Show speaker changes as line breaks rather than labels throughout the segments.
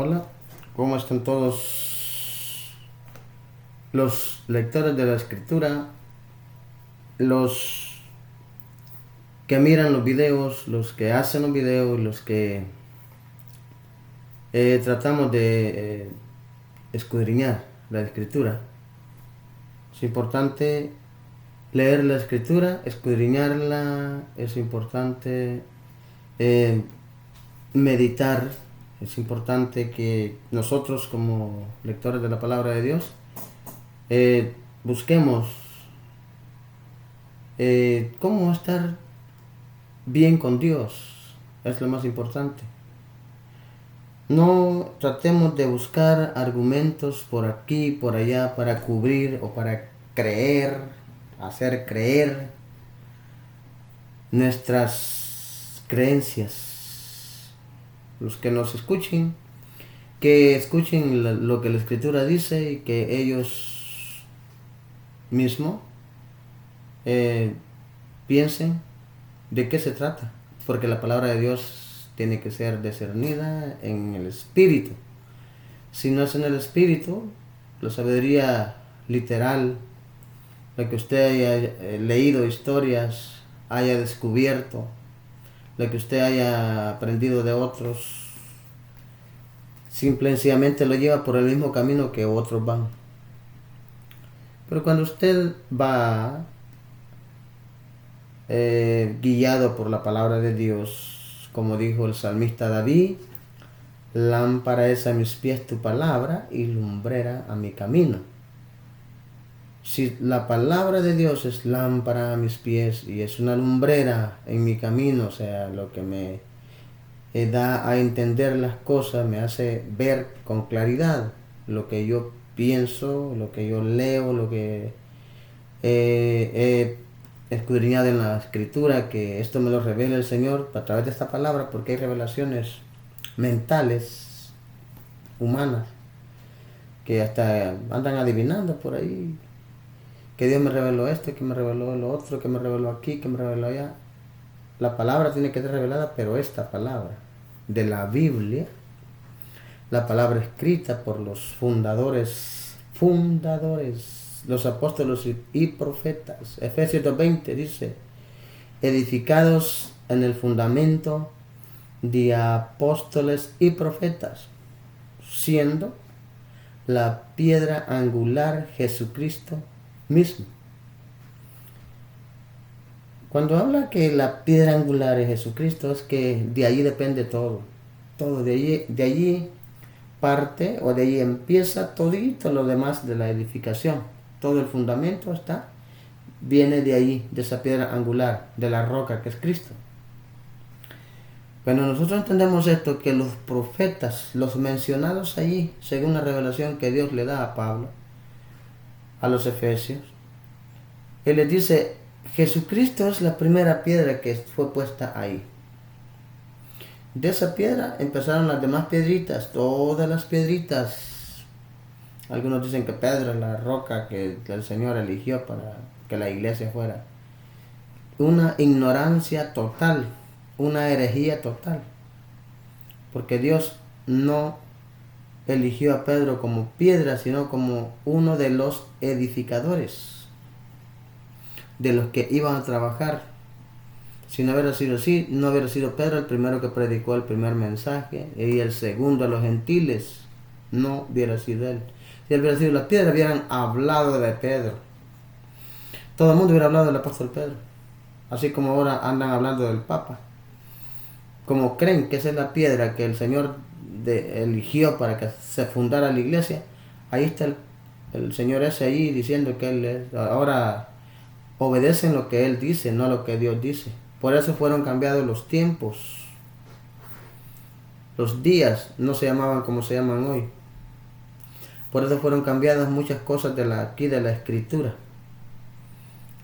Hola, ¿cómo están todos los lectores de la escritura, los que miran los videos, los que hacen los videos, los que tratamos de escudriñar la escritura? Es importante leer la escritura, escudriñarla, es importante eh, meditar, es importante que nosotros como lectores de la palabra de Dios busquemos cómo estar bien con Dios, es lo más importante. No tratemos de buscar argumentos por aquí, por allá, para cubrir o para creer, hacer creer nuestras creencias. Los que nos escuchen, que escuchen lo que la escritura dice y que ellos mismos piensen de qué se trata, porque la palabra de Dios tiene que ser discernida en el espíritu. Si no es en el espíritu, la sabiduría literal, lo que usted haya leído historias, haya descubierto, lo que usted haya aprendido de otros, simplemente lo lleva por el mismo camino que otros van. Pero cuando usted va guiado por la palabra de Dios, como dijo el salmista David, lámpara es a mis pies tu palabra y lumbrera a mi camino. Si la palabra de Dios es lámpara a mis pies y es una lumbrera en mi camino, o sea, lo que me da a entender las cosas, me hace ver con claridad lo que yo pienso, lo que yo leo, lo que he escudriñado en la escritura, que esto me lo revela el Señor a través de esta palabra, porque hay revelaciones mentales, humanas, que hasta andan adivinando por ahí, que Dios me reveló esto, que me reveló lo otro, que me reveló aquí, que me reveló allá. La palabra tiene que ser revelada, pero esta palabra de la Biblia, la palabra escrita por los fundadores, los apóstoles y profetas. Efesios 2:20 dice, edificados en el fundamento de apóstoles y profetas, siendo la piedra angular Jesucristo mismo. Cuando habla que la piedra angular es Jesucristo, es que de allí depende todo. Todo de allí parte o de allí empieza todito lo demás de la edificación. Todo el fundamento viene de ahí, de esa piedra angular, de la roca que es Cristo. Cuando nosotros entendemos esto, que los profetas, los mencionados allí, según la revelación que Dios le da a Pablo, a los efesios, él les dice, Jesucristo es la primera piedra que fue puesta ahí. De esa piedra empezaron las demás piedritas, todas las piedritas. Algunos dicen que Pedro es la roca que el Señor eligió para que la iglesia fuera. Una ignorancia total, una herejía total. Porque Dios no eligió a Pedro como piedra, sino como uno de los edificadores, de los que iban a trabajar. Si no hubiera sido así, no hubiera sido Pedro el primero que predicó el primer mensaje y el segundo a los gentiles, no hubiera sido él. Si él hubiera sido la piedra, hubieran hablado de Pedro. Todo el mundo hubiera hablado del apóstol Pedro, así como ahora andan hablando del Papa. Como creen que esa es la piedra que el Señor eligió para que se fundara la iglesia, ahí está el Señor ese ahí diciendo que él es. Ahora obedecen lo que él dice, no lo que Dios dice. Por eso fueron cambiados los tiempos. Los días no se llamaban como se llaman hoy. Por eso fueron cambiadas muchas cosas de la escritura.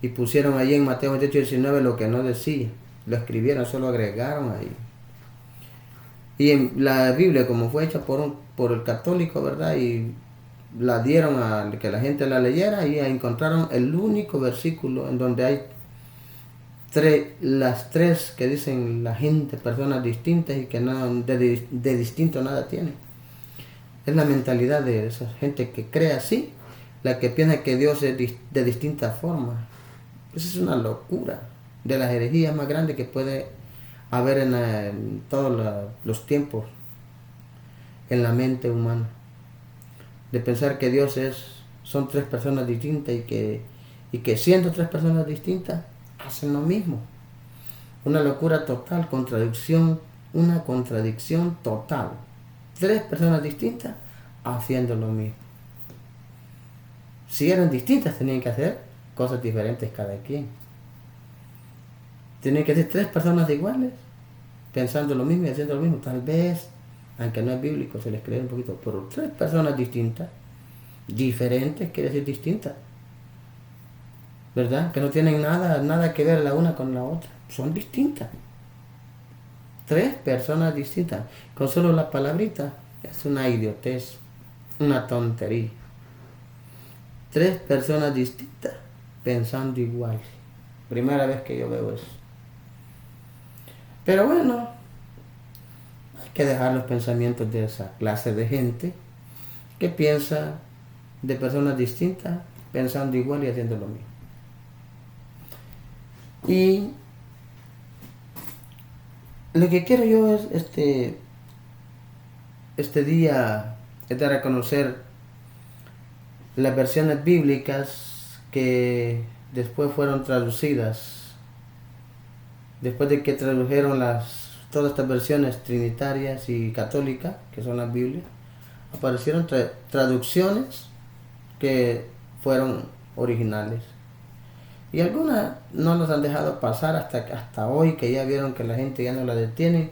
Y pusieron allí en Mateo 28:19 lo que no decía. Lo escribieron, solo agregaron ahí. Y en la Biblia, como fue hecha por el católico, ¿verdad? Y la dieron a que la gente la leyera, y encontraron el único versículo en donde hay las tres que dicen la gente, personas distintas y que no, de distinto nada tienen. Es la mentalidad de esa gente que cree así, la que piensa que Dios es de distintas formas. Esa es una locura, de las herejías más grandes que puede haber en todos los tiempos, en la mente humana. De pensar que Dios son tres personas distintas y que siendo tres personas distintas, hacen lo mismo. Una locura total, una contradicción total. Tres personas distintas haciendo lo mismo. Si eran distintas, tenían que hacer cosas diferentes cada quien. Tienen que ser tres personas iguales, pensando lo mismo y haciendo lo mismo. Tal vez, aunque no es bíblico, se les cree un poquito, pero tres personas distintas, diferentes quiere decir distintas, ¿verdad? Que no tienen nada que ver la una con la otra, son distintas. Tres personas distintas, con solo la palabrita, es una idiotez, una tontería. Tres personas distintas, pensando igual. Primera vez que yo veo eso. Pero bueno, hay que dejar los pensamientos de esa clase de gente que piensa de personas distintas, pensando igual y haciendo lo mismo. Y lo que quiero yo es este día es de reconocer las versiones bíblicas que después fueron traducidas, después de que tradujeron todas estas versiones trinitarias y católicas, que son las Biblias, aparecieron traducciones que fueron originales. Y algunas no las han dejado pasar hasta hoy, que ya vieron que la gente ya no la detiene.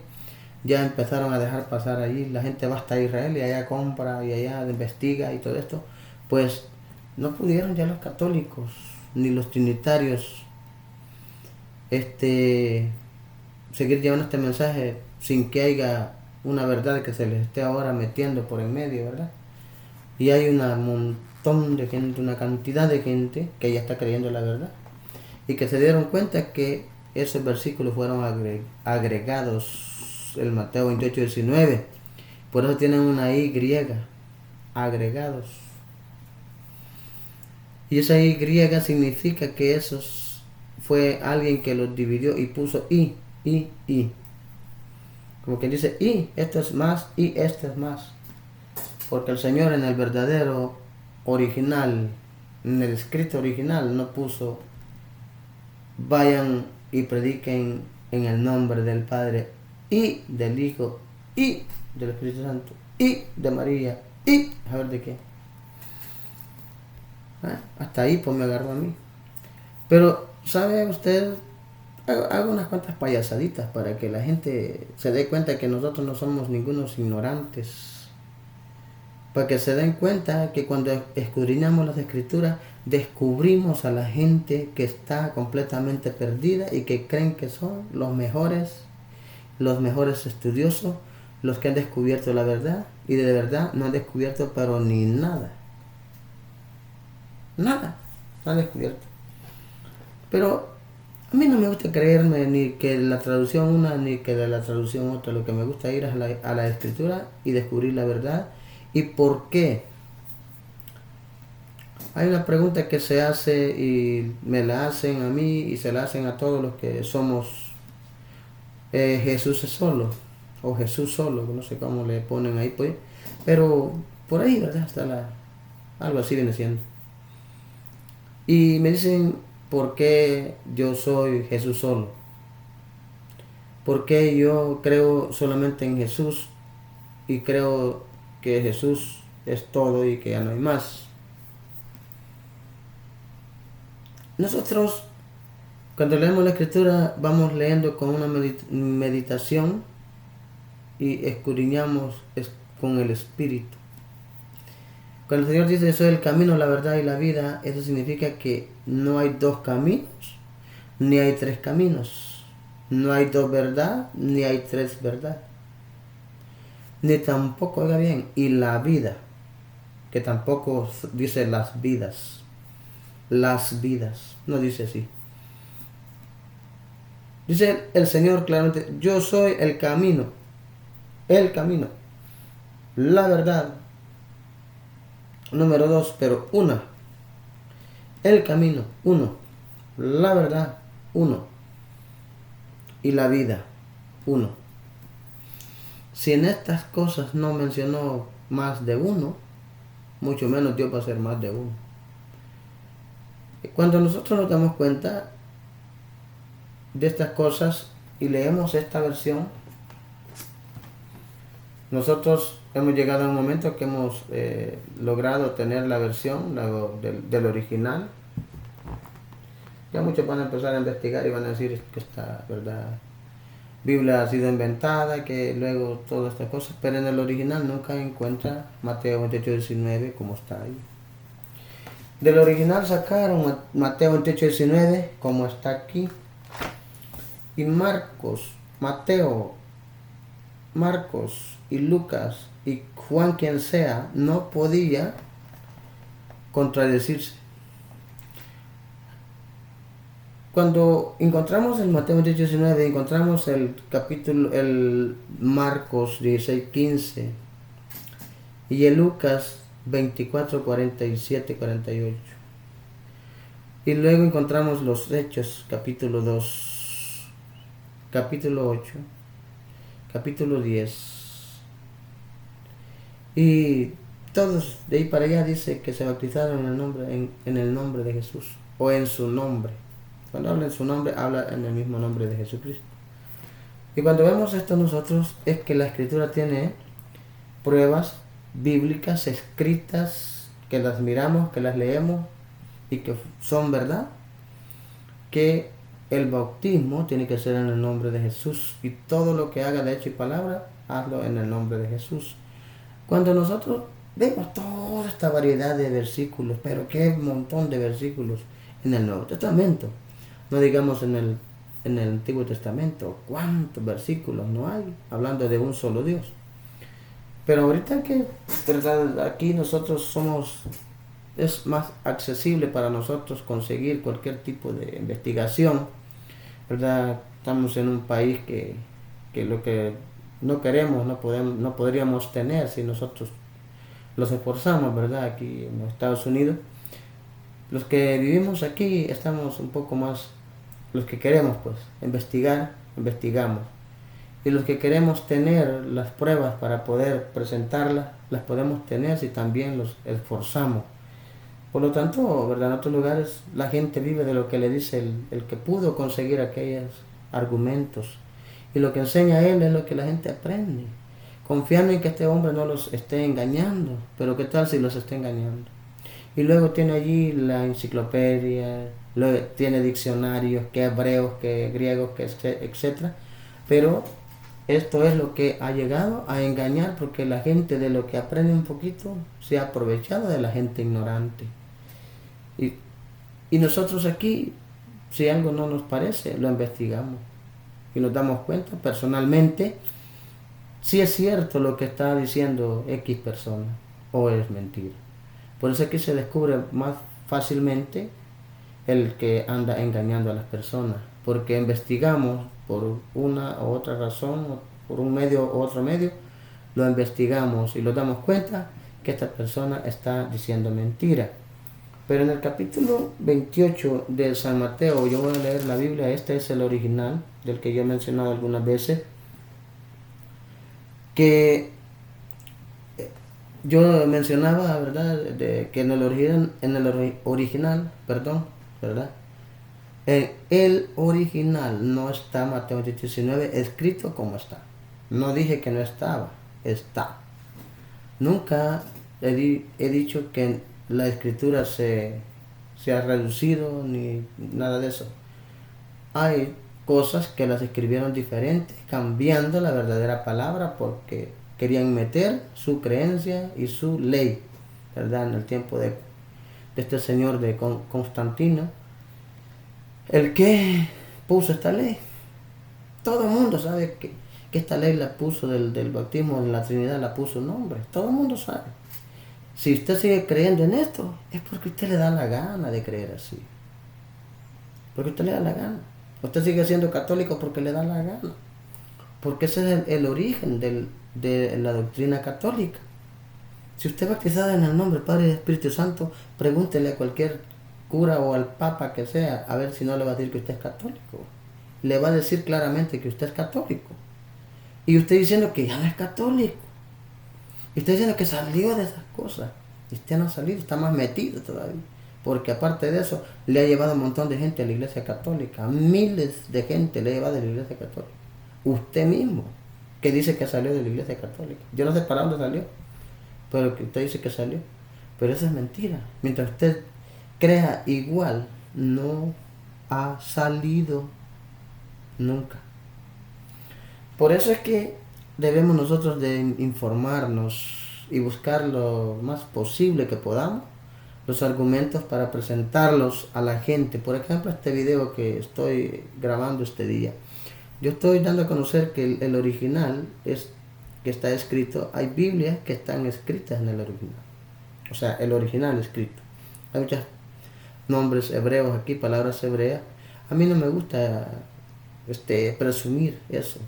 Ya empezaron a dejar pasar allí. La gente va hasta Israel y allá compra y allá investiga y todo esto. Pues no pudieron ya los católicos ni los trinitarios seguir llevando este mensaje sin que haya una verdad que se les esté ahora metiendo por en medio, ¿verdad? Y hay un montón de gente, una cantidad de gente que ya está creyendo la verdad y que se dieron cuenta que esos versículos fueron agregados en Mateo 28:19. Por eso tienen una Y griega, agregados. Y esa Y griega significa que esos fue alguien que los dividió y puso y. Como quien dice, y esto es más, y esto es más. Porque el Señor en el verdadero original, en el escrito original, no puso vayan y prediquen en el nombre del Padre y del Hijo y del Espíritu Santo y de María y a ver de qué. Hasta ahí pues me agarró a mí. Pero, ¿sabe usted? Hago unas cuantas payasaditas para que la gente se dé cuenta que nosotros no somos ningunos ignorantes. Para que se den cuenta que cuando escudriñamos las escrituras, descubrimos a la gente que está completamente perdida y que creen que son los mejores estudiosos, los que han descubierto la verdad, y de verdad no han descubierto pero ni nada. Nada, no han descubierto. Pero a mí no me gusta creerme ni que la traducción una ni que de la traducción otra. Lo que me gusta ir a la escritura y descubrir la verdad. ¿Y por qué? Hay una pregunta que se hace y me la hacen a mí y se la hacen a todos los que somos Jesús es solo o Jesús solo, no sé cómo le ponen ahí, pues, pero por ahí, ¿verdad? Algo así viene siendo. Y me dicen, ¿por qué yo soy Jesús solo? ¿Por qué yo creo solamente en Jesús y creo que Jesús es todo y que ya no hay más? Nosotros, cuando leemos la escritura, vamos leyendo con una meditación y escudriñamos con el Espíritu. Cuando el Señor dice, yo soy el camino, la verdad y la vida, eso significa que no hay dos caminos, ni hay tres caminos. No hay dos verdades, ni hay tres verdades. Ni tampoco, oiga bien, y la vida, que tampoco dice las vidas. Las vidas, no dice así. Dice el Señor claramente, yo soy el camino, la verdad Número 2, pero una. El camino, uno. La verdad, uno. Y la vida, uno. Si en estas cosas no mencionó más de uno, mucho menos Dios va a ser más de uno. Cuando nosotros nos damos cuenta de estas cosas y leemos esta versión, nosotros hemos llegado a un momento que hemos logrado tener la versión del original. Ya muchos van a empezar a investigar y van a decir que esta verdad Biblia ha sido inventada, que luego todas estas cosas, pero en el original nunca encuentra Mateo 28:19 como está ahí. Del original sacaron Mateo 28:19 como está aquí, y Mateo, Marcos y Lucas y Juan quien sea no podía contradecirse. Cuando encontramos el Mateo 28:19, encontramos el Marcos 16:15 y el Lucas 24:47-48. Y luego encontramos los Hechos, capítulo 2, capítulo 8, capítulo 10. Y todos de ahí para allá dice que se bautizaron en el nombre de Jesús o en su nombre. Cuando habla en su nombre, habla en el mismo nombre de Jesucristo. Y cuando vemos esto nosotros, es que la Escritura tiene pruebas bíblicas escritas, que las miramos, que las leemos y que son verdad, que el bautismo tiene que ser en el nombre de Jesús, y todo lo que haga de hecho y palabra, hazlo en el nombre de Jesús. Cuando nosotros vemos toda esta variedad de versículos, pero qué montón de versículos en el Nuevo Testamento, no digamos en el Antiguo Testamento, cuántos versículos no hay hablando de un solo Dios. Pero ahorita que aquí nosotros es más accesible para nosotros conseguir cualquier tipo de investigación, ¿verdad? Estamos en un país que lo que no queremos, no podríamos tener si nosotros los esforzamos, ¿verdad? Aquí en los Estados Unidos. Los que vivimos aquí estamos un poco más, los que queremos pues investigar, investigamos. Y los que queremos tener las pruebas para poder presentarlas, las podemos tener si también los esforzamos. Por lo tanto, ¿verdad? En otros lugares la gente vive de lo que le dice el que pudo conseguir aquellos argumentos. Y lo que enseña él es lo que la gente aprende, confiando en que este hombre no los esté engañando. Pero ¿qué tal si los está engañando? Y luego tiene allí la enciclopedia, luego tiene diccionarios, que hebreos, que griegos, que etcétera. Pero esto es lo que ha llegado a engañar, porque la gente de lo que aprende un poquito se ha aprovechado de la gente ignorante. Y nosotros aquí, si algo no nos parece, lo investigamos y nos damos cuenta personalmente si es cierto lo que está diciendo X persona o es mentira. Por eso aquí se descubre más fácilmente el que anda engañando a las personas, porque investigamos por una u otra razón, por un medio u otro medio, lo investigamos y nos damos cuenta que esta persona está diciendo mentira. Pero en el capítulo 28 de San Mateo, yo voy a leer la Biblia, este es el original, del que yo he mencionado algunas veces, que yo mencionaba, ¿verdad?, de que en el original, ¿verdad? En el original no está Mateo 19 escrito como está. No dije que no estaba, está. Nunca he dicho que la escritura se ha reducido ni nada de eso. Hay cosas que las escribieron diferentes, cambiando la verdadera palabra porque querían meter su creencia y su ley, ¿verdad? En el tiempo de este señor de Constantino, el que puso esta ley. Todo el mundo sabe que esta ley la puso del bautismo en la Trinidad, la puso un hombre. Todo el mundo sabe. Si usted sigue creyendo en esto, es porque usted le da la gana de creer así. Porque usted le da la gana. Usted sigue siendo católico porque le da la gana. Porque ese es el origen de la doctrina católica. Si usted es bautizada en el nombre del Padre y del Espíritu Santo, pregúntele a cualquier cura o al papa que sea, a ver si no le va a decir que usted es católico. Le va a decir claramente que usted es católico. Y usted diciendo que ya no es católico. Y usted diciendo que salió de esas cosas. Y usted no ha salido, está más metido todavía. Porque aparte de eso, le ha llevado un montón de gente a la iglesia católica. Miles de gente le ha llevado a la iglesia católica. Usted mismo, que dice que salió de la iglesia católica. Yo no sé para dónde salió, pero que usted dice que salió. Pero eso es mentira. Mientras usted crea igual, no ha salido nunca. Por eso es que debemos nosotros de informarnos y buscar lo más posible que podamos los argumentos para presentarlos a la gente. Por ejemplo, este video que estoy grabando este día, yo estoy dando a conocer que el original es que está escrito. Hay Biblias que están escritas en el original, o sea, el original escrito. Hay muchos nombres hebreos aquí, palabras hebreas. A mí no me gusta presumir eso,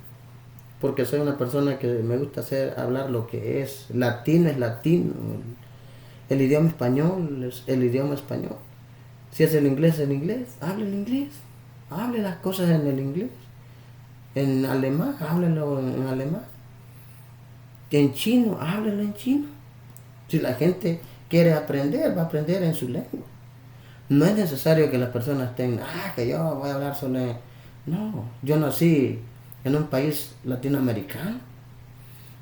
porque soy una persona que me gusta hablar lo que es. Latino es latino, el idioma español es el idioma español. Si es el inglés, hable el inglés, hable las cosas en el inglés. En alemán, háblelo en alemán. En chino, háblelo en chino. Si la gente quiere aprender, va a aprender en su lengua. No es necesario que las personas estén, que yo voy a hablar sobre... No, yo nací en un país latinoamericano.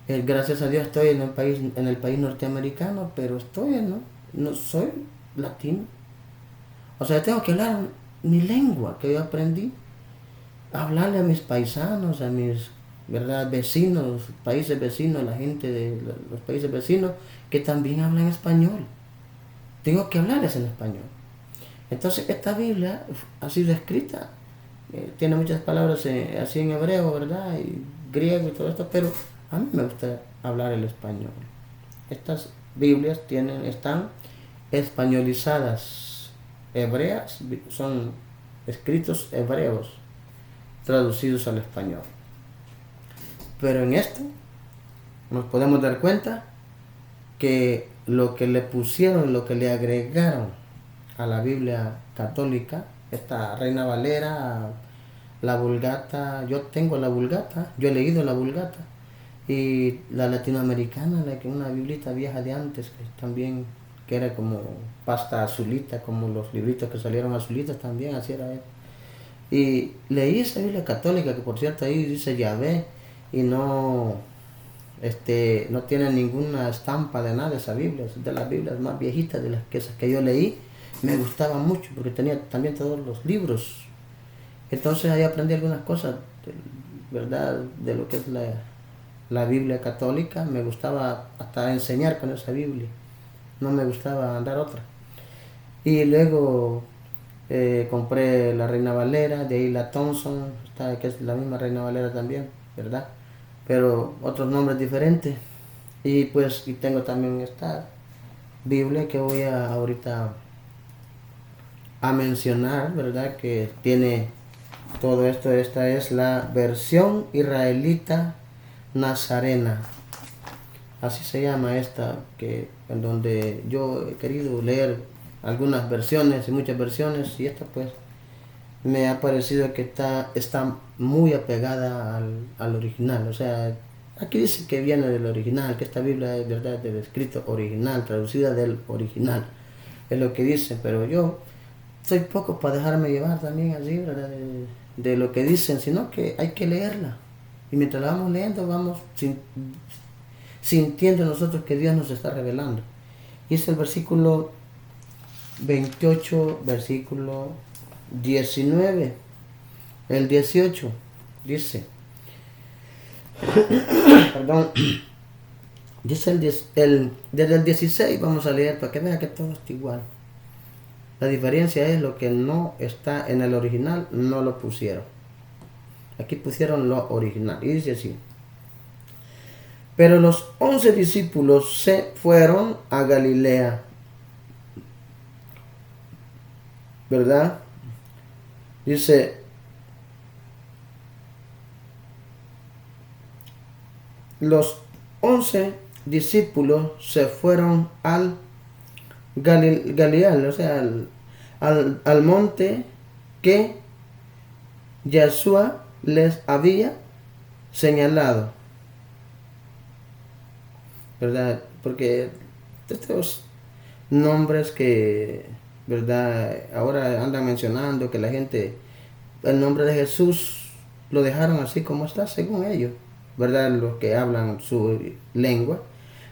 Gracias a Dios estoy en el país norteamericano, pero no soy latino. O sea, tengo que hablar mi lengua que yo aprendí. Hablarle a mis paisanos, a mis vecinos, países vecinos, la gente de los países vecinos que también hablan español. Tengo que hablarles en español. Entonces esta Biblia ha sido escrita, tiene muchas palabras así en hebreo, ¿verdad? Y griego y todo esto, pero a mí me gusta hablar el español. Estas Biblias están españolizadas, hebreas, son escritos hebreos traducidos al español. Pero en esto nos podemos dar cuenta que lo que le pusieron, lo que le agregaron a la Biblia católica, esta Reina Valera, la Vulgata, yo tengo la Vulgata, yo he leído la Vulgata, y la latinoamericana, una biblita vieja de antes, que era como pasta azulita, como los libritos que salieron azulitos también, así era. Y leí esa Biblia católica, que por cierto ahí dice Yahvé, y no tiene ninguna estampa de nada esa Biblia, es de las Biblias más viejitas de las que yo leí. Me gustaba mucho porque tenía también todos los libros. Entonces ahí aprendí algunas cosas, ¿verdad? De lo que es la Biblia católica. Me gustaba hasta enseñar con esa Biblia, no me gustaba andar otra. Y luego compré la Reina Valera, de ahí la Thompson, que es la misma Reina Valera también, ¿verdad? Pero otros nombres diferentes. Y pues tengo también esta Biblia que voy ahorita a mencionar, ¿verdad? Que tiene todo esto. Esta es la versión israelita nazarena. Así se llama esta, en donde yo he querido leer algunas versiones y muchas versiones, y esta pues me ha parecido que está muy apegada al original. O sea, aquí dice que viene del original, que esta Biblia es verdad del escrito original, traducida del original. Es lo que dice, pero yo soy poco para dejarme llevar también así, ¿verdad? De lo que dicen, sino que hay que leerla. Y mientras la vamos leyendo, vamos sintiendo nosotros que Dios nos está revelando. Y es el versículo 28, versículo 19, el 18, dice, perdón, dice desde el 16, vamos a leer para que vean que todo está igual. La diferencia es lo que no está en el original, no lo pusieron. Aquí pusieron lo original, y dice así: pero los 11 discípulos se fueron a Galilea, ¿verdad? Dice, los 11 discípulos se fueron al Galilea, o sea, al monte que Yeshua les había señalado, ¿verdad? Porque estos nombres que, ¿verdad? Ahora andan mencionando que la gente, el nombre de Jesús lo dejaron así como está, según ellos, ¿verdad? Los que hablan su lengua.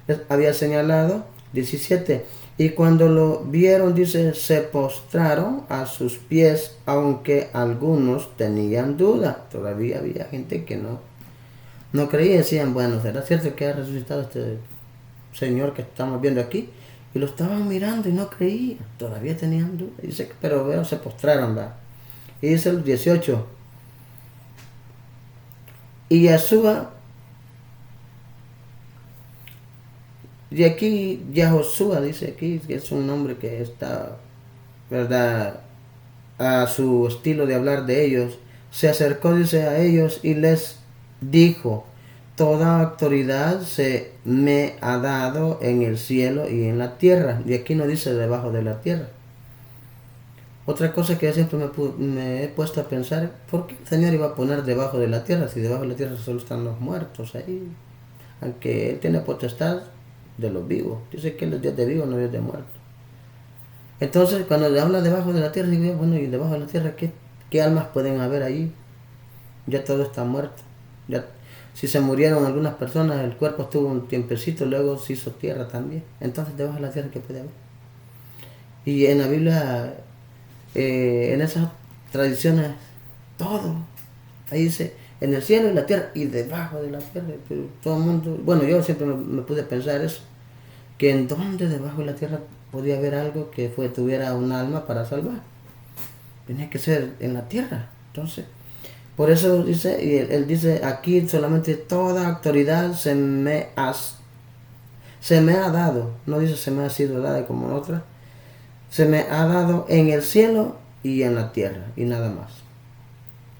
Les había señalado 17. Y cuando lo vieron, dice, se postraron a sus pies, aunque algunos tenían duda. Todavía había gente que no creía, decían, bueno, ¿será cierto que ha resucitado este Señor que estamos viendo aquí? Y lo estaban mirando y no creían, todavía tenían duda. Dice, pero veo, se postraron, ¿va? Y dice el 18. Y Yeshua, y aquí Yahoshua dice aquí, que es un nombre que está, ¿verdad?, a su estilo de hablar de ellos, se acercó, dice, a ellos y les dijo, toda autoridad se me ha dado en el cielo y en la tierra. Y aquí no dice debajo de la tierra. Otra cosa que yo siempre me he puesto a pensar, ¿por qué el Señor iba a poner debajo de la tierra si debajo de la tierra solo están los muertos ahí? Aunque Él tiene potestad de los vivos. Dice que Él es Dios de vivos, no Dios de muertos. Entonces, cuando habla debajo de la tierra, digo, bueno, y debajo de la tierra, ¿qué almas pueden haber allí? Ya todo está muerto. Ya, si se murieron algunas personas, el cuerpo estuvo un tiempecito, luego se hizo tierra también. Entonces, debajo de la tierra, ¿qué puede haber? Y en la Biblia, en esas tradiciones, todo. Ahí dice, en el cielo y la tierra, y debajo de la tierra. Pero todo el mundo, bueno, yo siempre me pude pensar eso, que en dónde debajo de la tierra podía haber algo que tuviera un alma para salvar. Tenía que ser en la tierra. Entonces, por eso dice, y él dice, aquí solamente toda autoridad se me ha dado, no dice se me ha sido dada como en otra, se me ha dado en el cielo y en la tierra, y nada más.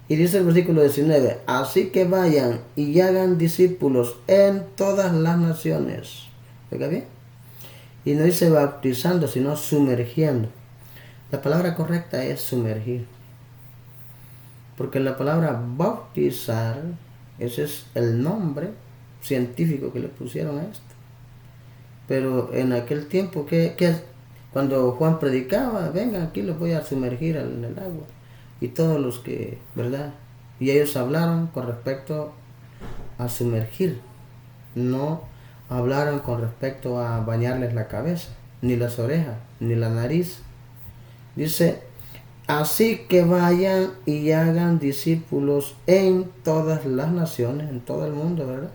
Y dice el versículo 19, así que vayan y hagan discípulos en todas las naciones. ¿Oiga bien? Y no dice bautizando, sino sumergiendo. La palabra correcta es sumergir. Porque la palabra bautizar, ese es el nombre científico que le pusieron a esto. Pero en aquel tiempo, cuando Juan predicaba, vengan aquí, los voy a sumergir en el agua. Y todos los que, ¿verdad? Y ellos hablaron con respecto a sumergir. No hablaron con respecto a bañarles la cabeza, ni las orejas, ni la nariz. Dice, así que vayan y hagan discípulos en todas las naciones, en todo el mundo, ¿verdad?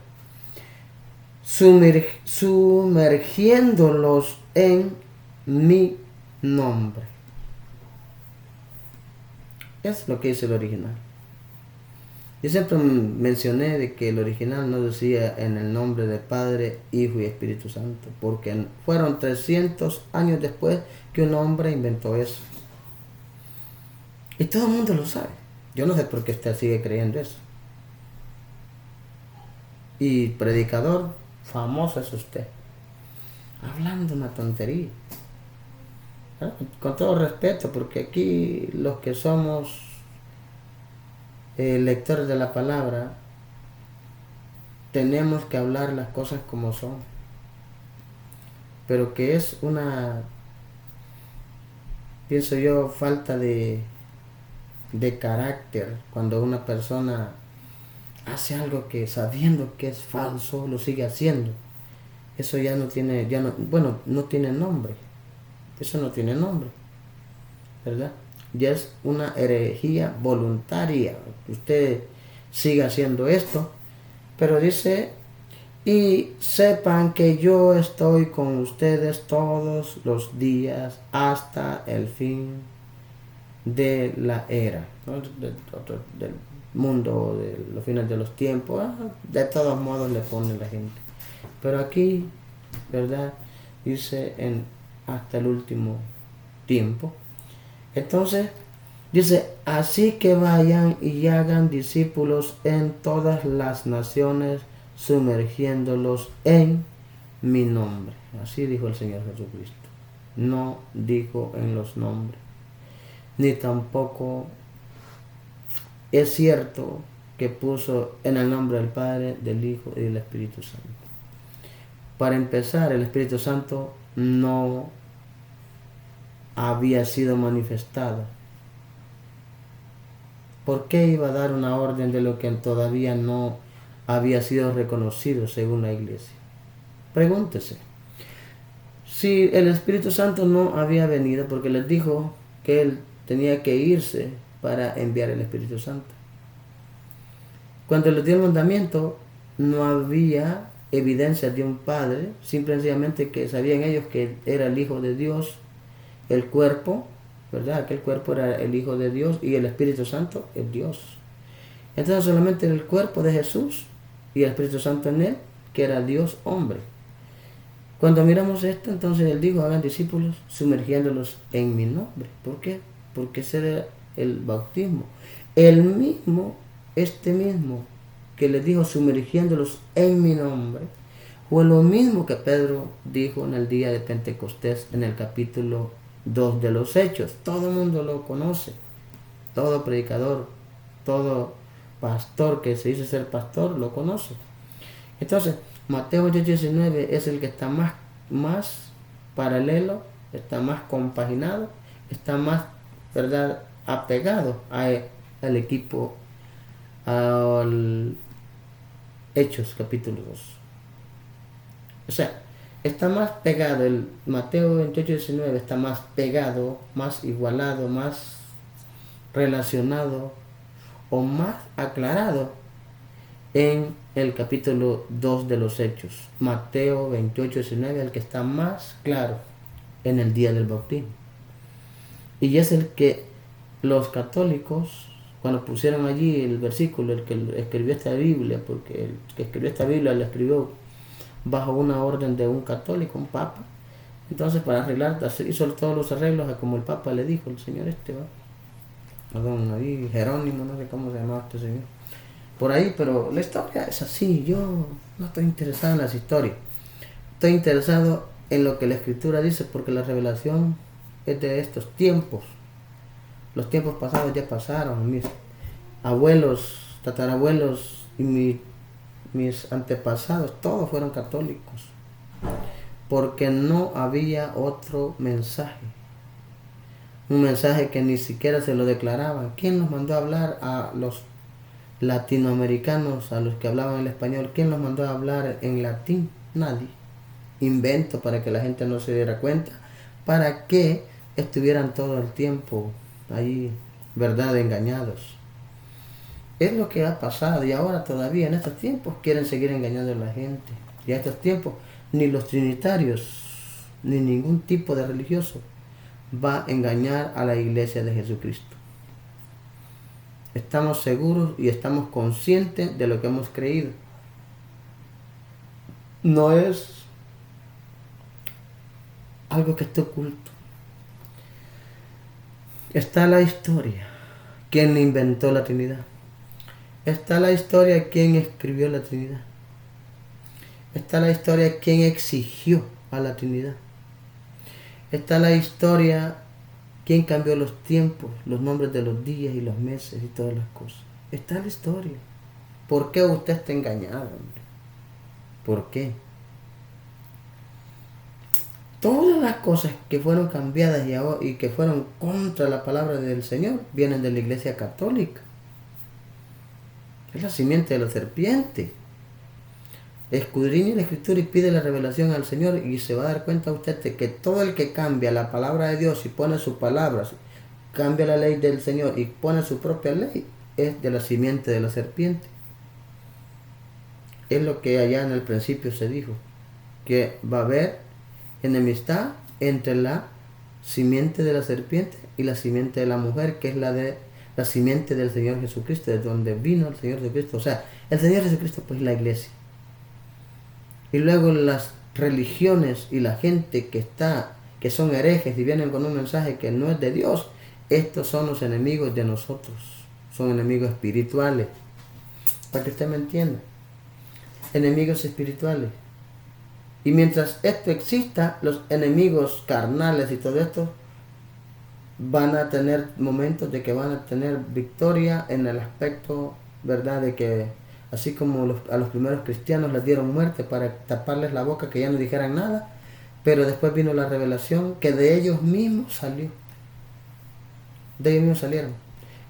Sumergiéndolos en mi nombre. Es lo que dice el original. Yo siempre mencioné de que el original no decía en el nombre de Padre, Hijo y Espíritu Santo, porque fueron 300 años después que un hombre inventó eso. Y todo el mundo lo sabe. Yo no sé por qué usted sigue creyendo eso. Y predicador famoso es usted, hablando una tontería. Con todo respeto, porque aquí los que somos lectores de la palabra, tenemos que hablar las cosas como son. Pero que es una, pienso yo, falta de carácter cuando una persona hace algo que sabiendo que es falso, lo sigue haciendo. Eso ya no tiene, no tiene nombre. Eso no tiene nombre, ¿verdad? Ya es una herejía voluntaria. Usted sigue haciendo esto, pero dice, y sepan que yo estoy con ustedes todos los días hasta el fin de la era, ¿no? del mundo, de los fines de los tiempos. De todos modos le pone la gente. Pero aquí, ¿verdad? Dice hasta el último tiempo. Entonces, dice, así que vayan y hagan discípulos en todas las naciones, sumergiéndolos en mi nombre. Así dijo el Señor Jesucristo. No dijo en los nombres. Ni tampoco es cierto que puso en el nombre del Padre, del Hijo y del Espíritu Santo. Para empezar, el Espíritu Santo no había sido manifestado. ¿Por qué iba a dar una orden de lo que todavía no había sido reconocido según la iglesia? Pregúntese. Si el Espíritu Santo no había venido, porque les dijo que él tenía que irse para enviar el Espíritu Santo. Cuando les dio el mandamiento, no había evidencia de un Padre, simplemente que sabían ellos que era el Hijo de Dios, el cuerpo, ¿verdad? Aquel cuerpo era el Hijo de Dios y el Espíritu Santo es Dios. Entonces solamente el cuerpo de Jesús y el Espíritu Santo en él, que era Dios hombre. Cuando miramos esto, entonces él dijo, hagan discípulos sumergiéndolos en mi nombre. ¿Por qué? Porque ese era el bautismo. El mismo, este mismo, que les dijo sumergiéndolos en mi nombre, fue lo mismo que Pedro dijo en el día de Pentecostés, en el capítulo 2 de los Hechos. Todo el mundo lo conoce. Todo predicador, todo pastor que se dice ser pastor, lo conoce. Entonces, Mateo 8:19 es el que está más paralelo, está más compaginado, está más, ¿verdad?, apegado al equipo, al Hechos capítulo 2. O sea, está más pegado, el Mateo 28:19 está más pegado, más igualado, más relacionado o más aclarado en el capítulo 2 de los Hechos. Mateo 28:19, el que está más claro en el día del bautismo. Y es el que los católicos, cuando pusieron allí el versículo, el que escribió esta Biblia, porque el que escribió esta Biblia la escribió bajo una orden de un católico, un papa. Entonces, para arreglar, hizo todos los arreglos como el papa le dijo, el señor perdón, ahí Jerónimo, no sé cómo se llamaba este señor, por ahí, pero la historia es así. Yo no estoy interesado en las historias, estoy interesado en lo que la Escritura dice, porque la revelación es de estos tiempos. Los tiempos pasados ya pasaron. Mis abuelos, tatarabuelos y mis antepasados, todos fueron católicos, porque no había otro mensaje. Un mensaje que ni siquiera se lo declaraban. ¿Quién nos mandó a hablar a los latinoamericanos, a los que hablaban el español? ¿Quién los mandó a hablar en latín? Nadie. Invento para que la gente no se diera cuenta, para que estuvieran todo el tiempo ahí, ¿verdad?, engañados. Es lo que ha pasado, y ahora todavía en estos tiempos quieren seguir engañando a la gente. Y en estos tiempos ni los trinitarios ni ningún tipo de religioso va a engañar a la iglesia de Jesucristo. Estamos seguros y estamos conscientes de lo que hemos creído. No es algo que esté oculto. Está la historia, quién inventó la Trinidad. Está la historia, quién escribió la Trinidad. Está la historia, quién exigió a la Trinidad. Está la historia, quién cambió los tiempos, los nombres de los días y los meses y todas las cosas. Está la historia. ¿Por qué usted está engañado, hombre? ¿Por qué? Todas las cosas que fueron cambiadas y que fueron contra la palabra del Señor vienen de la Iglesia Católica. Es la simiente de la serpiente. Escudriñe la Escritura y pide la revelación al Señor, y se va a dar cuenta usted de que todo el que cambia la palabra de Dios y pone sus palabras, cambia la ley del Señor y pone su propia ley, es de la simiente de la serpiente. Es lo que allá en el principio se dijo, que va a haber enemistad entre la simiente de la serpiente y la simiente de la mujer, que es la simiente del Señor Jesucristo, de donde vino el Señor Jesucristo. O sea, el Señor Jesucristo, pues, la iglesia. Y luego las religiones y la gente que son herejes y vienen con un mensaje que no es de Dios, estos son los enemigos de nosotros, son enemigos espirituales, para que usted me entienda, enemigos espirituales. Y mientras esto exista, los enemigos carnales y todo esto van a tener momentos de que van a tener victoria en el aspecto, ¿verdad? De que así como a los primeros cristianos les dieron muerte para taparles la boca, que ya no dijeran nada, pero después vino la revelación que de ellos mismos salió. De ellos mismos salieron.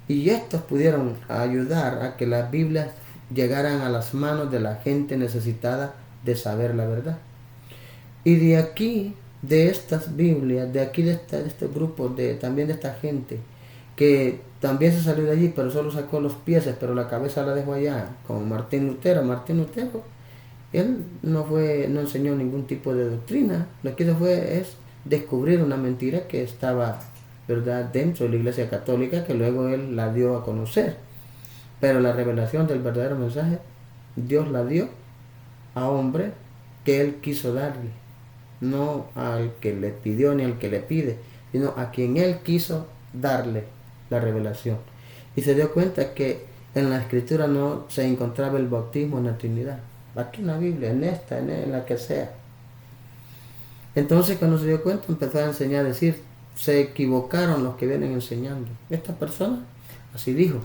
Y estos pudieron ayudar a que las Biblias llegaran a las manos de la gente necesitada de saber la verdad. Y de aquí, de estas Biblias, de aquí de este grupo, también de esta gente, que también se salió de allí, pero solo sacó los pies, pero la cabeza la dejó allá, como Martín Lutero. Martín Lutero, él no enseñó ningún tipo de doctrina, lo que hizo es descubrir una mentira que estaba, ¿verdad?, dentro de la Iglesia Católica, que luego él la dio a conocer. Pero la revelación del verdadero mensaje, Dios la dio a hombre que él quiso darle, no al que le pidió ni al que le pide, sino a quien él quiso darle la revelación. Y se dio cuenta que en la Escritura no se encontraba el bautismo en la Trinidad. Aquí en la Biblia, en la que sea. Entonces cuando se dio cuenta empezó a enseñar, a decir, se equivocaron los que vienen enseñando. Esta persona así dijo,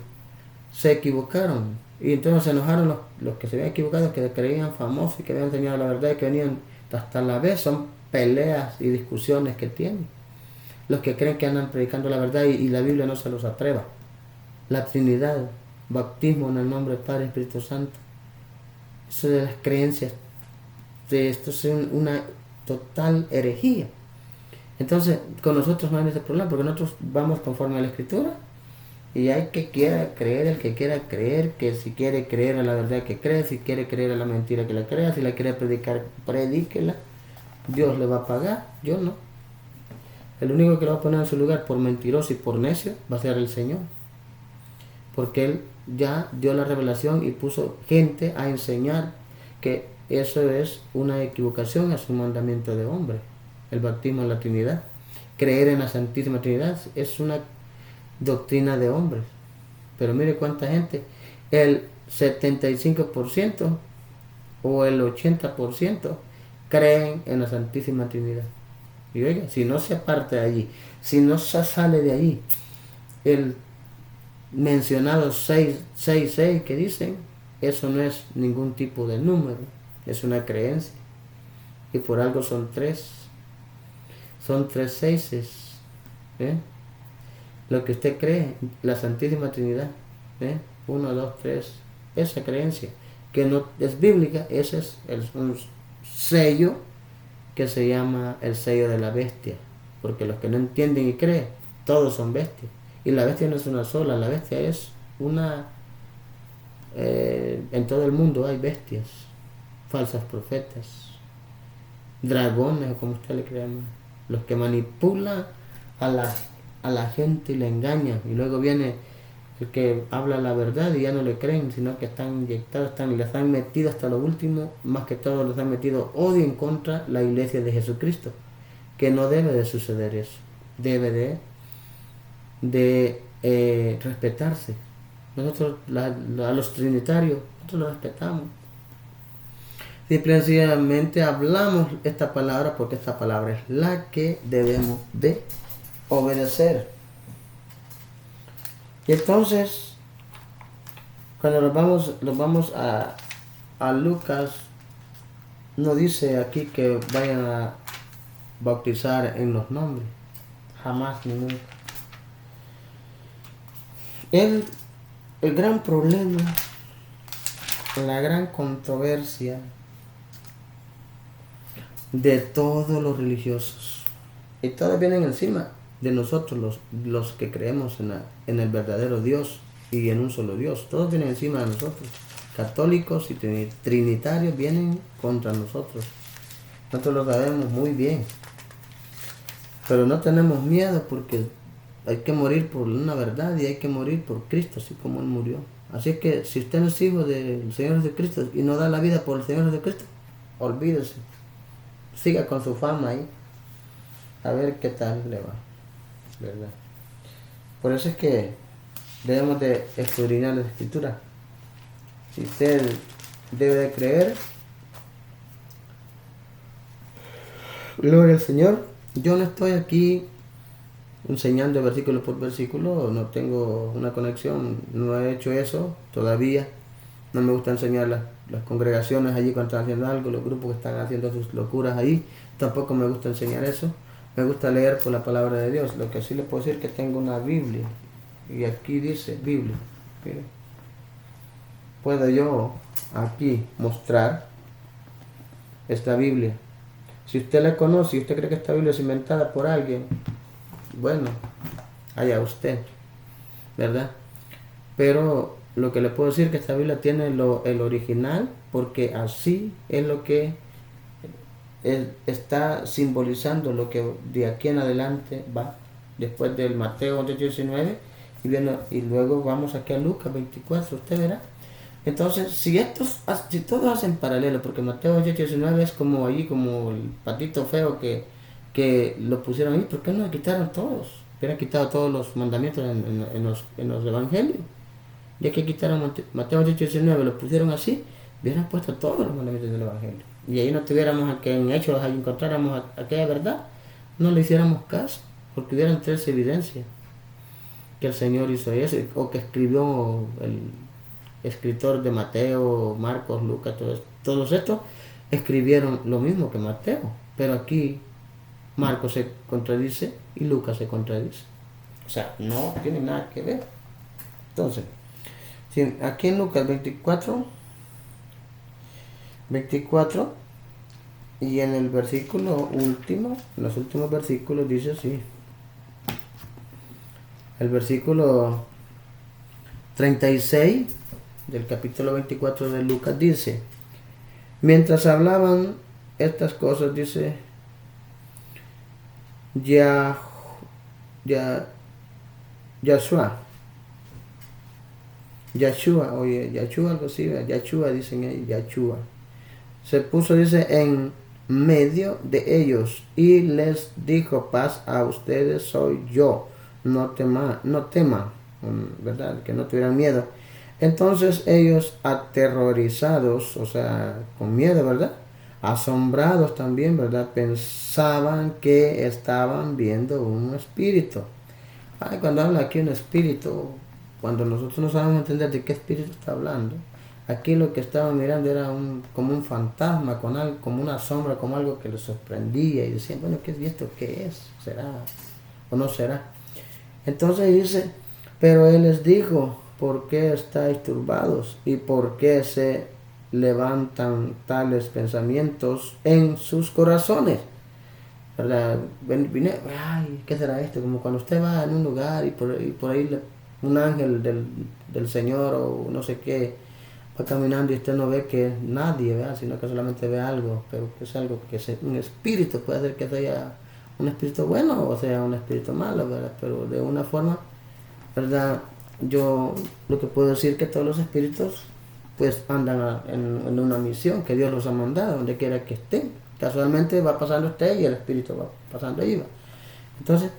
se equivocaron. Y entonces se enojaron los que se habían equivocado, que creían famosos y que habían enseñado la verdad y que venían hasta la vez. Son peleas y discusiones que tienen los que creen que andan predicando la verdad y la Biblia no se los aprueba. La Trinidad, bautismo en el nombre del Padre y Espíritu Santo, eso de las creencias de esto es una total herejía. Entonces con nosotros no hay ese problema, porque nosotros vamos conforme a la Escritura. Y hay que quiera creer, el que quiera creer, que si quiere creer a la verdad que cree, si quiere creer a la mentira que la crea, si la quiere predicar, predíquela. Dios le va a pagar, yo no. El único que lo va a poner en su lugar por mentiroso y por necio va a ser el Señor. Porque Él ya dio la revelación y puso gente a enseñar que eso es una equivocación, es un mandamiento de hombre. El bautismo en la Trinidad. Creer en la Santísima Trinidad es una doctrina de hombres. Pero mire cuánta gente, el 75% o el 80% creen en la Santísima Trinidad. Y oiga, si no se aparta de allí, si no se sale de allí, el mencionado 666 que dicen, eso no es ningún tipo de número, es una creencia. Y por algo son tres seises. Lo que usted cree, la Santísima Trinidad, 1, 2, 3, esa creencia que no es bíblica, ese es un sello que se llama el sello de la bestia, porque los que no entienden y creen, todos son bestias, y la bestia no es una sola, la bestia es una, en todo el mundo hay bestias, falsas profetas, dragones, como usted le crea, los que manipulan a la gente y la engañan, y luego viene el que habla la verdad y ya no le creen, sino que están inyectados, les han metido hasta lo último, más que todo les han metido odio en contra la iglesia de Jesucristo, que no debe de suceder eso, debe de respetarse. Nosotros a los trinitarios, nosotros los respetamos. Simplemente hablamos esta palabra porque esta palabra es la que debemos de obedecer. Y entonces, cuando nos vamos a Lucas, no dice aquí que vayan a bautizar en los nombres, jamás ni nunca. El gran problema, la gran controversia de todos los religiosos, y todos vienen encima de nosotros los que creemos en el verdadero Dios y en un solo Dios, todos vienen encima de nosotros. Católicos y trinitarios vienen contra nosotros. Nosotros lo sabemos muy bien, pero no tenemos miedo porque hay que morir por una verdad y hay que morir por Cristo, así como Él murió. Así es que si usted no es hijo del Señor Jesucristo y no da la vida por el Señor Jesucristo, olvídese, siga con su fama ahí, a ver qué tal le va, ¿verdad? Por eso es que debemos de escudriñar la Escritura. Si usted debe de creer Gloria al Señor. Yo no estoy aquí enseñando versículo por versículo, no tengo una conexión, no he hecho eso todavía. No me gusta enseñar las congregaciones allí cuando están haciendo algo, los grupos que están haciendo sus locuras ahí. Tampoco me gusta enseñar eso. Me gusta leer por la palabra de Dios. Lo que sí les puedo decir es que tengo una Biblia. Y aquí dice Biblia. Mire. Puedo yo aquí mostrar esta Biblia. Si usted la conoce y usted cree que esta Biblia es inventada por alguien, bueno, allá usted, ¿verdad? Pero lo que le puedo decir es que esta Biblia tiene el original, porque así es lo que está simbolizando lo que de aquí en adelante va, después del Mateo 19, y luego vamos aquí a Lucas 24, usted verá. Entonces, si todos hacen paralelo, porque Mateo 19 es como allí, como el patito feo que lo pusieron ahí, ¿por qué no le quitaron todos? Hubieran quitado todos los mandamientos en los evangelios. Ya que quitaron Mateo 19, lo pusieron así, hubieran puesto todos los mandamientos del evangelio. Y ahí no tuviéramos que en Hechos ahí encontráramos aquella verdad, no le hiciéramos caso, porque hubieran tres evidencias que el Señor hizo eso, o que escribió el escritor de Mateo, Marcos, Lucas, todos estos escribieron lo mismo que Mateo, pero aquí Marcos se contradice y Lucas se contradice. O sea, no tiene nada que ver. Entonces, aquí en Lucas 24 y en el versículo último, en los últimos versículos dice así. El versículo 36 del capítulo 24 de Lucas dice: mientras hablaban estas cosas, dice, Yahshua, algo así, Yahshua dicen ellos, Yahshua. Se puso, dice, en medio de ellos y les dijo: paz a ustedes, soy yo, no teman, ¿verdad? Que no tuvieran miedo. Entonces ellos, aterrorizados, o sea, con miedo, ¿verdad? Asombrados también, ¿verdad? Pensaban que estaban viendo un espíritu. Ay, cuando habla aquí un espíritu, cuando nosotros no sabemos entender de qué espíritu está hablando, aquí lo que estaban mirando era como un fantasma, con algo, como una sombra, como algo que les sorprendía, y decían, bueno, ¿qué es esto? ¿Qué es? ¿Será o no será? Entonces dice, pero él les dijo: ¿por qué estáis turbados? ¿Y por qué se levantan tales pensamientos en sus corazones? ¿Verdad? Ay, ¿qué será esto? Como cuando usted va en un lugar y por ahí un ángel del Señor o no sé qué va caminando y usted no ve que es nadie, ¿verdad? Sino que solamente ve algo, pero que es algo que es un espíritu, puede ser que sea un espíritu bueno o sea un espíritu malo, ¿verdad? Pero de una forma, ¿verdad? Yo lo que puedo decir que todos los espíritus pues andan en una misión que Dios los ha mandado, donde quiera que estén. Casualmente va pasando usted y el espíritu va pasando ahí. Va. Entonces,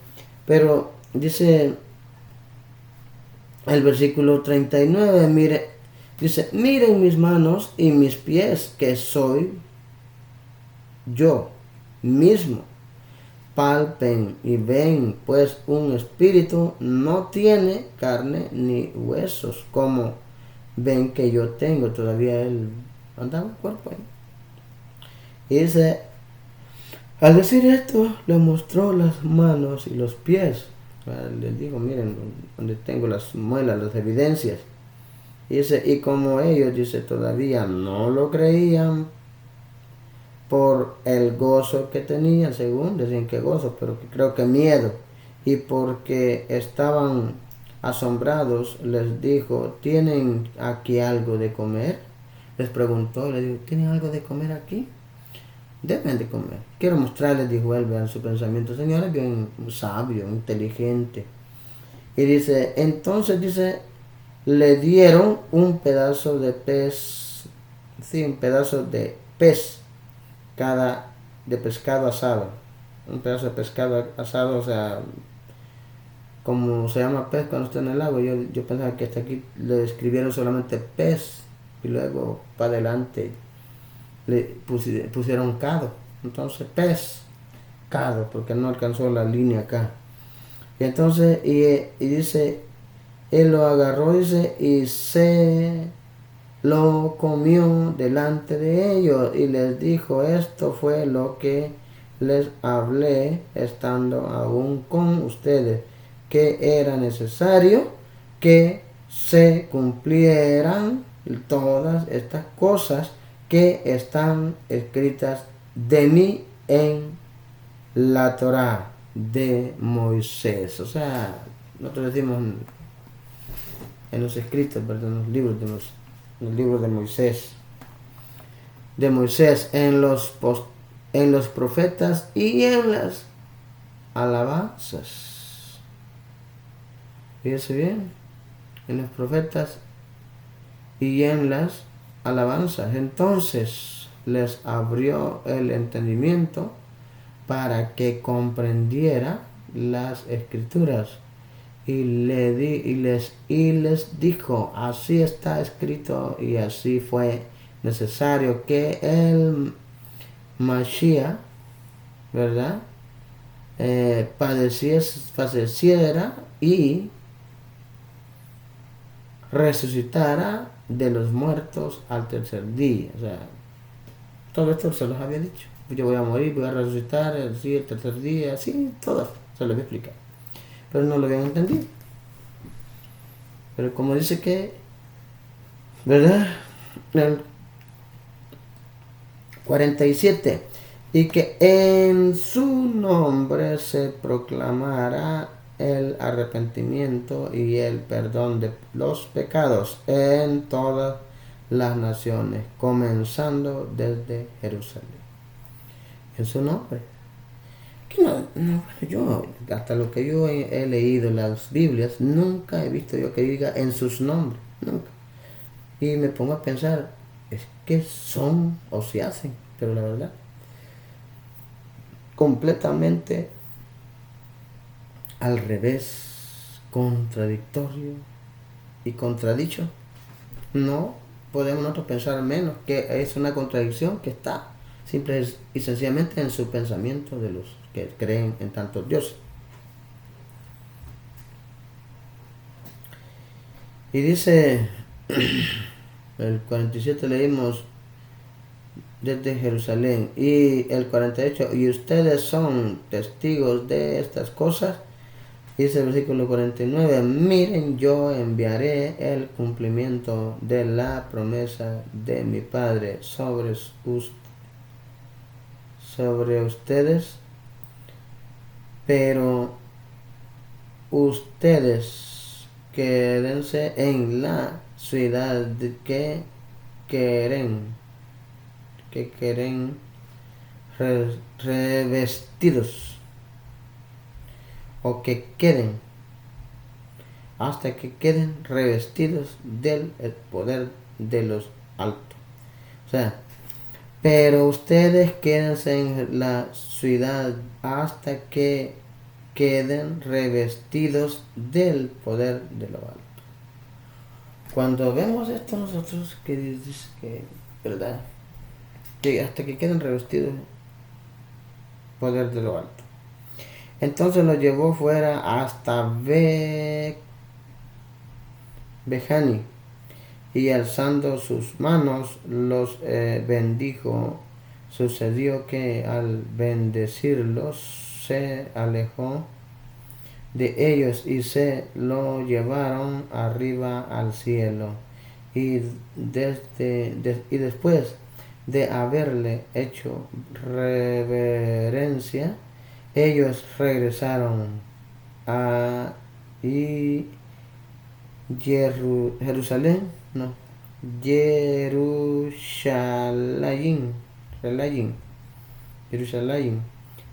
pero dice el versículo 39, dice, miren mis manos y mis pies, que soy yo mismo. Palpen y ven, pues un espíritu no tiene carne ni huesos, como ven que yo tengo. Todavía él andaba el cuerpo ahí. Y dice, al decir esto, le mostró las manos y los pies. Les digo, miren, donde tengo las muelas, las evidencias. Y dice, y como ellos, dice, todavía no lo creían por el gozo que tenían, según decían que gozo, pero que creo que miedo. Y porque estaban asombrados, les dijo, ¿tienen aquí algo de comer? Les preguntó, les dijo, ¿tienen algo de comer aquí? Deben de comer. Quiero mostrarles, dijo él, vean su pensamiento. Señor, es bien sabio, inteligente. Y dice, entonces dice, le dieron un pedazo de pez, sí, un pedazo de pez, de pescado asado. Un pedazo de pescado asado, o sea, como se llama pez cuando está en el agua. Yo pensaba que hasta aquí le escribieron solamente pez y luego para adelante le pusieron cado. Entonces pez. buscado, porque no alcanzó la línea acá. Y entonces, y dice, él lo agarró, dice, y se lo comió delante de ellos y les dijo, esto fue lo que les hablé estando aún con ustedes, que era necesario que se cumplieran todas estas cosas que están escritas de mí en la Torá de Moisés. O sea, nosotros decimos en los escritos, ¿verdad? En los libros de Moisés, en el libro de Moisés, en los profetas y en las alabanzas. Fíjese bien, en los profetas y en las alabanzas. Entonces les abrió el entendimiento para que comprendiera las escrituras y les dijo, así está escrito y así fue necesario que el Mashiach, ¿verdad? Padeciera y resucitara de los muertos al tercer día. O sea, todo esto se los había dicho. Yo voy a morir, voy a resucitar el tercer día, sí, todo se lo voy a explicar. Pero no lo habían entendido. Pero como dice que, ¿verdad? El 47. Y que en su nombre se proclamará el arrepentimiento y el perdón de los pecados en todas las naciones, comenzando desde Jerusalén. En su nombre. Que yo, hasta lo que yo he leído en las Biblias, nunca he visto yo que diga en sus nombres, nunca. Y me pongo a pensar, es que son o se hacen, pero la verdad, completamente al revés, contradictorio y contradicho. No podemos nosotros pensar menos que es una contradicción que está simple y sencillamente en su pensamiento de los que creen en tantos dioses. Y dice, el 47 leímos desde Jerusalén, y el 48, y ustedes son testigos de estas cosas. Dice el versículo 49, miren, yo enviaré el cumplimiento de la promesa de mi Padre sobre ustedes, pero ustedes quédense en la ciudad que quieren revestidos, o que queden hasta que queden revestidos del poder de los altos. O sea, pero ustedes quédense en la ciudad hasta que queden revestidos del poder de lo alto. Cuando vemos esto nosotros, que dice que, ¿verdad? Que hasta que queden revestidos del poder de lo alto. Entonces los llevó fuera hasta Bejani, y alzando sus manos los bendijo. Sucedió que al bendecirlos se alejó de ellos y se lo llevaron arriba al cielo. Y después de haberle hecho reverencia, ellos regresaron a Jerusalén,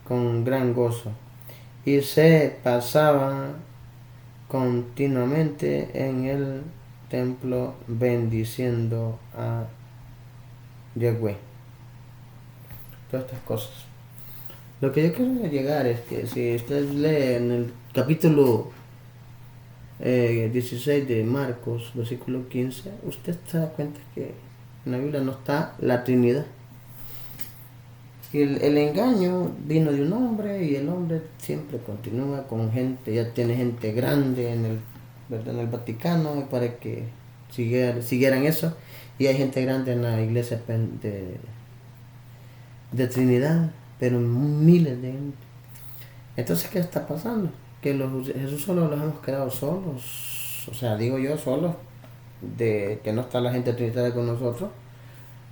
con gran gozo, y se pasaban continuamente en el templo bendiciendo a Yahweh. Todas estas cosas. Lo que yo quiero llegar es que si usted lee en el capítulo 16 de Marcos, versículo 15, usted se da cuenta que en la Biblia no está la Trinidad. El engaño vino de un hombre y el hombre siempre continúa con gente, ya tiene gente grande ¿verdad? En el Vaticano para que siguieran eso. Y hay gente grande en la iglesia de Trinidad, pero miles de gente. Entonces, ¿qué está pasando? Que Jesús solo los hemos quedado solos, o sea, digo yo solos, de que no está la gente trinitaria con nosotros,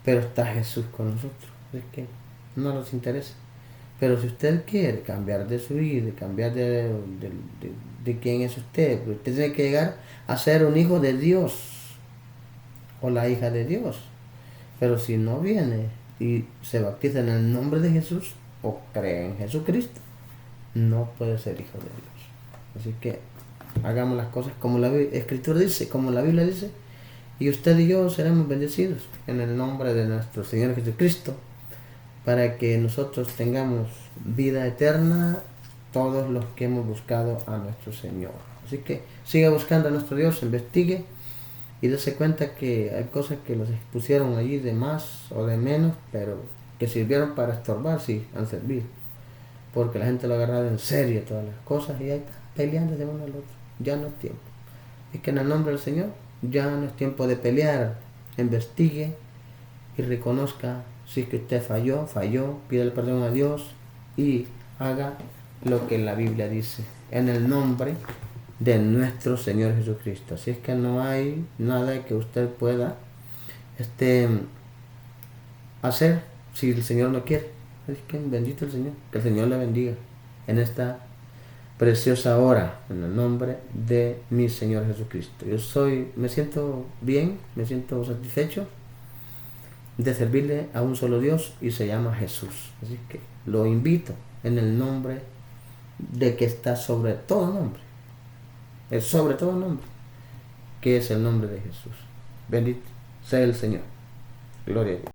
pero está Jesús con nosotros. Es que no nos interesa. Pero si usted quiere cambiar de su vida, cambiar de quién es usted, pues usted tiene que llegar a ser un hijo de Dios o la hija de Dios. Pero si no viene y se bautiza en el nombre de Jesús o cree en Jesucristo, no puede ser hijo de Dios. Así que hagamos las cosas como la Escritura dice, como la Biblia dice, y usted y yo seremos bendecidos en el nombre de nuestro Señor Jesucristo, para que nosotros tengamos vida eterna, todos los que hemos buscado a nuestro Señor. Así que siga buscando a nuestro Dios, investigue y dése cuenta que hay cosas que los pusieron allí de más o de menos, pero que sirvieron para estorbar, sí, han servido. Porque la gente lo ha agarrado en serio todas las cosas y ahí está, peleando de uno al otro. Ya no es tiempo. Es que en el nombre del Señor ya no es tiempo de pelear. Investigue y reconozca si es que usted falló, pídale perdón a Dios y haga lo que la Biblia dice en el nombre de nuestro Señor Jesucristo. Así es que no hay nada que usted pueda hacer si el Señor no quiere. Es que bendito el Señor, que el Señor le bendiga en esta preciosa hora, en el nombre de mi Señor Jesucristo. Me siento bien, me siento satisfecho de servirle a un solo Dios y se llama Jesús. Así que lo invito en el nombre de que está sobre todo nombre, es sobre todo nombre, que es el nombre de Jesús. Bendito sea el Señor. Gloria a Dios.